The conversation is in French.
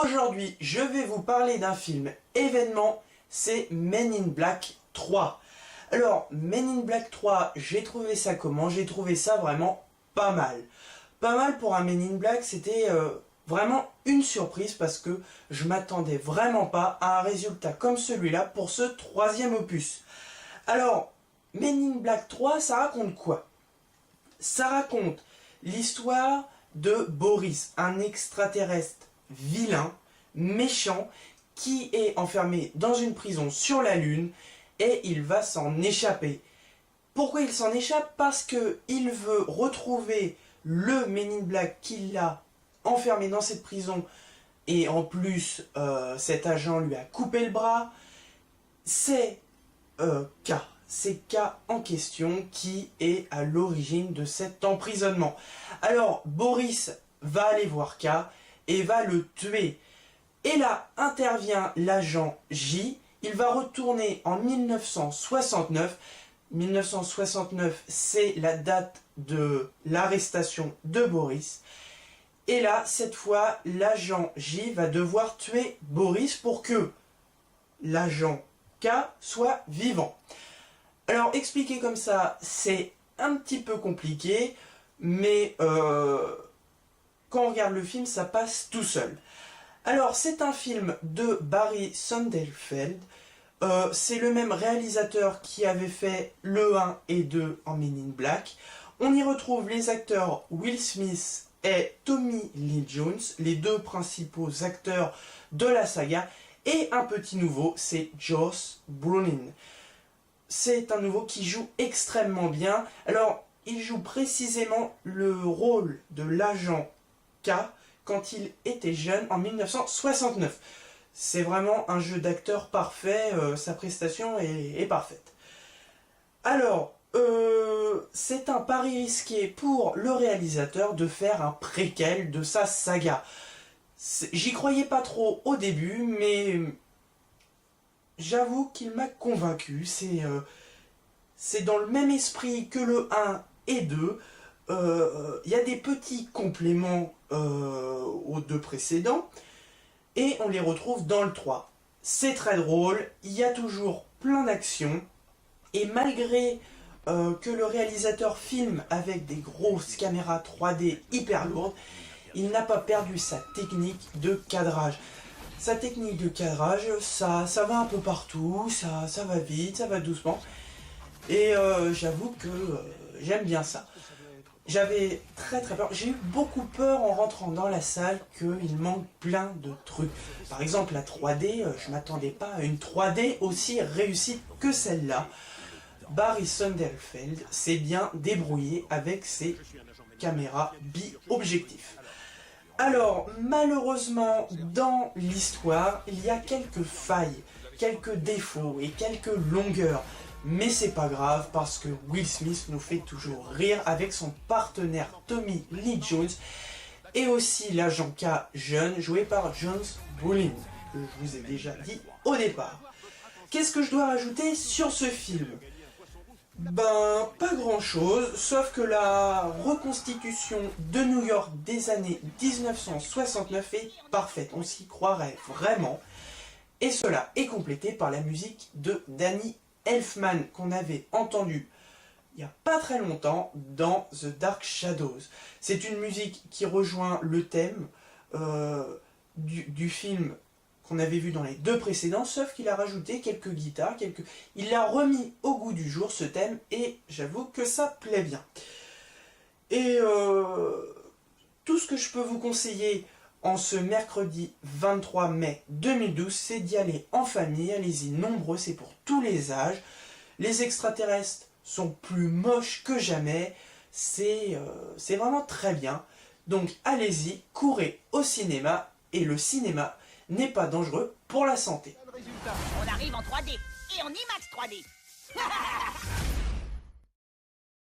Aujourd'hui, je vais vous parler d'un film événement, c'est Men in Black 3. Alors, Men in Black 3, j'ai trouvé ça comment? J'ai trouvé ça vraiment pas mal. Pas mal pour un Men in Black, c'était vraiment une surprise parce que je m'attendais vraiment pas à un résultat comme celui-là pour ce troisième opus. Alors, Men in Black 3, ça raconte quoi? Ça raconte l'histoire de Boris, un extraterrestre vilain, méchant, qui est enfermé dans une prison sur la Lune et il va s'en échapper. Pourquoi il s'en échappe? Parce qu'il veut retrouver le Men in Black qui l'a enfermé dans cette prison et en plus cet agent lui a coupé le bras. C'est K en question qui est à l'origine de cet emprisonnement. Alors Boris va aller voir K et va le tuer. Et là intervient l'agent J. Il va retourner en 1969. 1969, c'est la date de l'arrestation de Boris. Et là, cette fois, l'agent J va devoir tuer Boris pour que l'agent K soit vivant. Alors, expliquer comme ça, c'est un petit peu compliqué, mais quand on regarde le film, ça passe tout seul. Alors, c'est un film de Barry Sonnenfeld. C'est le même réalisateur qui avait fait le 1 et 2 en Men in Black. On y retrouve les acteurs Will Smith et Tommy Lee Jones, les deux principaux acteurs de la saga. Et un petit nouveau, c'est Josh Brolin. C'est un nouveau qui joue extrêmement bien. Alors, il joue précisément le rôle de l'agent K quand il était jeune en 1969. C'est vraiment un jeu d'acteur parfait, sa prestation est parfaite. Alors, c'est un pari risqué pour le réalisateur de faire un préquel de sa saga. J'y croyais pas trop au début, mais j'avoue qu'il m'a convaincu. C'est dans le même esprit que le 1 et 2. Il y a des petits compléments aux deux précédents. Et on les retrouve dans le 3. C'est très drôle, il y a toujours plein d'actions. Et malgré que le réalisateur filme avec des grosses caméras 3D hyper lourdes, il n'a pas perdu sa technique de cadrage. Sa technique de cadrage, ça va un peu partout, ça va vite, ça va doucement. Et j'avoue que j'aime bien ça. J'avais très peur, j'ai eu beaucoup peur en rentrant dans la salle qu'il manque plein de trucs. Par exemple la 3D, je m'attendais pas à une 3D aussi réussie que celle-là. Barry Sonnenfeld s'est bien débrouillé avec ses caméras bi-objectifs. Alors malheureusement dans l'histoire, il y a quelques failles, quelques défauts et quelques longueurs. Mais c'est pas grave parce que Will Smith nous fait toujours rire avec son partenaire Tommy Lee Jones et aussi l'agent K jeune joué par Josh Brolin, que je vous ai déjà dit au départ. Qu'est-ce que je dois rajouter sur ce film? Ben, pas grand chose, sauf que la reconstitution de New York des années 1969 est parfaite, on s'y croirait vraiment. Et cela est complété par la musique de Danny Elfman qu'on avait entendu il n'y a pas très longtemps dans The Dark Shadows. C'est une musique qui rejoint le thème du film qu'on avait vu dans les deux précédents, sauf qu'il a rajouté quelques guitares, il l'a remis au goût du jour ce thème et j'avoue que ça plaît bien. Et tout ce que je peux vous conseiller en ce mercredi 23 mai 2012, c'est d'y aller en famille, allez-y nombreux, c'est pour tous les âges. Les extraterrestres sont plus moches que jamais, c'est vraiment très bien. Donc allez-y, courez au cinéma, et le cinéma n'est pas dangereux pour la santé. On arrive en 3D, et en IMAX 3D.